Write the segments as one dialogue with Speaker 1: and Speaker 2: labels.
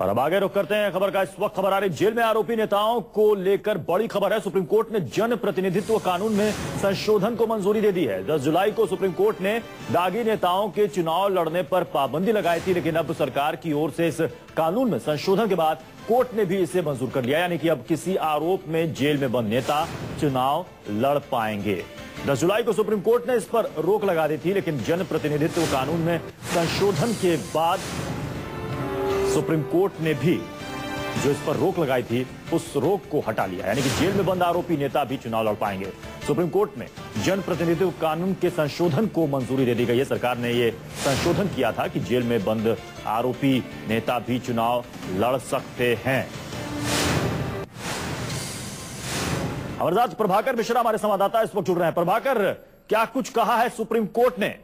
Speaker 1: और अब आगे रुख करते हैं खबर का। इस वक्त खबर आ रही जेल में आरोपी नेताओं को लेकर बड़ी खबर है। सुप्रीम कोर्ट ने जन प्रतिनिधित्व कानून में संशोधन को मंजूरी दे दी है। 10 जुलाई को सुप्रीम कोर्ट ने दागी नेताओं के चुनाव लड़ने पर पाबंदी लगाई थी, लेकिन अब सरकार की ओर से इस कानून में संशोधन के बाद कोर्ट ने भी इसे मंजूर कर लिया, यानी कि अब किसी आरोप में जेल में बंद नेता चुनाव लड़ पाएंगे। 10 जुलाई को सुप्रीम कोर्ट ने इस पर रोक लगा दी थी, लेकिन जन प्रतिनिधित्व कानून में संशोधन के बाद सुप्रीम कोर्ट ने भी जो इस पर रोक लगाई थी उस रोक को हटा लिया, यानी कि जेल में बंद आरोपी नेता भी चुनाव लड़ पाएंगे। सुप्रीम कोर्ट में जन प्रतिनिधित्व कानून के संशोधन को मंजूरी दे दी गई है। सरकार ने यह संशोधन किया था कि जेल में बंद आरोपी नेता भी चुनाव लड़ सकते हैं। हमारे साथ प्रभाकर मिश्रा हमारे संवाददाता इस वक्त जुड़ रहे हैं। प्रभाकर, क्या कुछ कहा है सुप्रीम कोर्ट ने?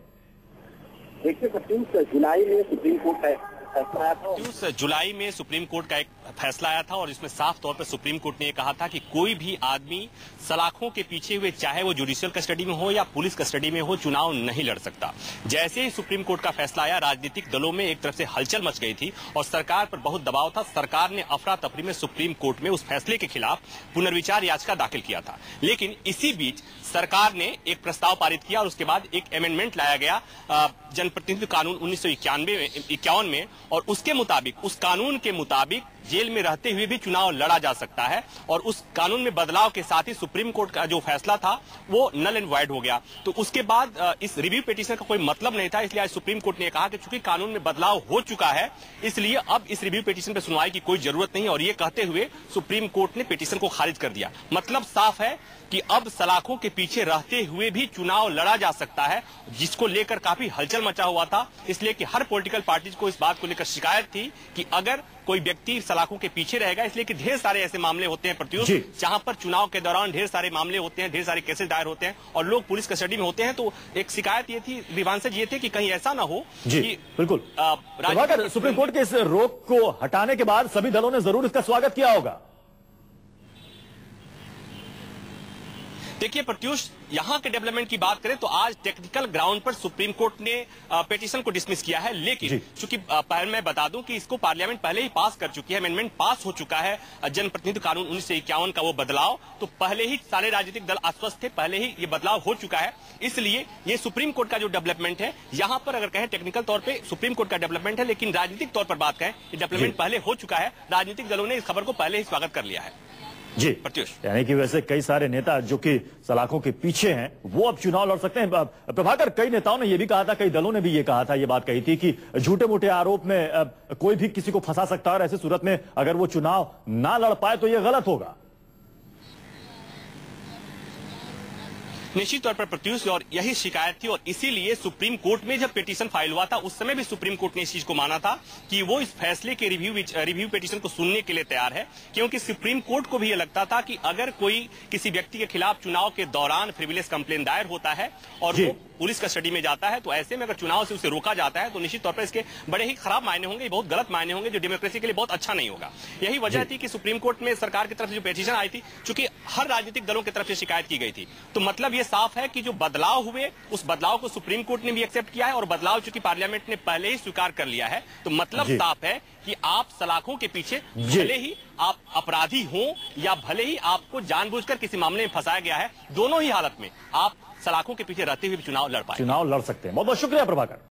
Speaker 2: देखिए, 25 जुलाई में सुप्रीम कोर्ट है
Speaker 3: 30 जुलाई में सुप्रीम कोर्ट का एक फैसला आया था और इसमें साफ तौर पर सुप्रीम कोर्ट ने कहा था कि कोई भी आदमी सलाखों के पीछे हुए, चाहे वो जुडिशियल कस्टडी में हो या पुलिस कस्टडी में हो, चुनाव नहीं लड़ सकता। जैसे ही सुप्रीम कोर्ट का फैसला आया, राजनीतिक दलों में एक तरफ से हलचल मच गई थी और सरकार पर बहुत दबाव था। सरकार ने अफरा तफरी में सुप्रीम कोर्ट में उस फैसले के खिलाफ पुनर्विचार याचिका दाखिल किया था, लेकिन इसी बीच सरकार ने एक प्रस्ताव पारित किया और उसके बाद एक अमेंडमेंट लाया गया जनप्रतिनिधित्व कानून 1951 में, और उसके मुताबिक, उस कानून के मुताबिक जेल में रहते हुए भी चुनाव लड़ा जा सकता है। और उस कानून में बदलाव के साथ ही सुप्रीम कोर्ट का जो फैसला था वो नल एंड वॉइड हो गया। तो उसके बाद इस रिव्यू पिटीशन का कोई मतलब नहीं था, इसलिए आज सुप्रीम कोर्ट ने कहा कि चूंकि कानून में बदलाव हो चुका है, इसलिए अब इस रिव्यू पिटीशन पर सुनवाई की कोई जरूरत नहीं। और ये कहते हुए सुप्रीम कोर्ट ने पिटीशन को खारिज कर दिया। मतलब साफ है कि अब सलाखों के पीछे रहते हुए भी चुनाव लड़ा जा सकता है, जिसको लेकर काफी हलचल मचा हुआ था। इसलिए कि हर पॉलिटिकल पार्टीज को इस बात को लेकर शिकायत थी कि अगर कोई व्यक्ति सलाखों के पीछे रहेगा, इसलिए कि ढेर सारे ऐसे मामले होते हैं प्रत्युष, जहां पर चुनाव के दौरान ढेर सारे मामले होते हैं, ढेर सारे केसेस दायर होते हैं और लोग पुलिस कस्टडी में होते हैं। तो एक शिकायत ये थी, विवांशज ये थे कि कहीं ऐसा ना हो कि
Speaker 1: बिल्कुल सुप्रीम कोर्ट के इस रोक को हटाने के बाद सभी दलों ने जरूर इसका स्वागत किया होगा।
Speaker 3: देखिए प्रत्युष, यहां के डेवलपमेंट की बात करें तो आज टेक्निकल ग्राउंड पर सुप्रीम कोर्ट ने पिटीशन को डिसमिस किया है, लेकिन चूंकि पहले मैं बता दूं कि इसको पार्लियामेंट पहले ही पास कर चुकी है, अमेंडमेंट पास हो चुका है जनप्रतिनिधित्व कानून 1951 का वो बदलाव, तो पहले ही सारे राजनीतिक दल आश्वस्त थे, पहले ही ये बदलाव हो चुका है। इसलिए ये सुप्रीम कोर्ट का जो डेवलपमेंट है, यहां पर अगर कहें टेक्निकल तौर पर सुप्रीम कोर्ट का डेवलपमेंट है, लेकिन राजनीतिक तौर पर बात कहें, ये डेवलपमेंट पहले हो चुका है। राजनीतिक दलों ने इस खबर को पहले ही स्वागत कर लिया है।
Speaker 1: जी प्रत्युष, यानी कि वैसे कई सारे नेता जो कि सलाखों के पीछे हैं वो अब चुनाव लड़ सकते हैं। प्रभाकर, कई नेताओं ने यह भी कहा था, कई दलों ने भी ये कहा था, ये बात कही थी कि झूठे मोटे आरोप में कोई भी किसी को फंसा सकता है और ऐसी सूरत में अगर वो चुनाव ना लड़ पाए तो ये गलत होगा।
Speaker 3: निश्चित तौर पर प्रत्युष, और यही शिकायत थी और इसीलिए सुप्रीम कोर्ट में जब पिटीशन फाइल हुआ था उस समय भी सुप्रीम कोर्ट ने इस चीज को माना था कि वो इस फैसले के रिव्यू पिटीशन को सुनने के लिए तैयार है, क्योंकि सुप्रीम कोर्ट को भी ये लगता था कि अगर कोई किसी व्यक्ति के खिलाफ चुनाव के दौरान फ्रिविलियस कंप्लेन दायर होता है और वो पुलिस कस्टडी में जाता है, तो ऐसे में अगर चुनाव से उसे रोका जाता है तो निश्चित तौर पर इसके बड़े ही खराब मायने होंगे, बहुत गलत मायने होंगे, जो डेमोक्रेसी के लिए बहुत अच्छा नहीं होगा। यही वजह थी कि सुप्रीम कोर्ट में सरकार की तरफ से जो पिटीशन आई थी, चूंकि हर राजनीतिक दलों की तरफ से शिकायत की गई थी, तो मतलब ये साफ है कि जो बदलाव हुए उस बदलाव को सुप्रीम कोर्ट ने भी एक्सेप्ट किया है और बदलाव चूंकि पार्लियामेंट ने पहले ही स्वीकार कर लिया है, तो मतलब साफ है कि आप सलाखों के पीछे, भले ही आप अपराधी हों या भले ही आपको जानबूझकर किसी मामले में फंसाया गया है, दोनों ही हालत में आप सलाखों के पीछे रहते हुए चुनाव लड़ पाए,
Speaker 1: चुनाव लड़ सकते हैं। बहुत बहुत शुक्रिया प्रभाकर।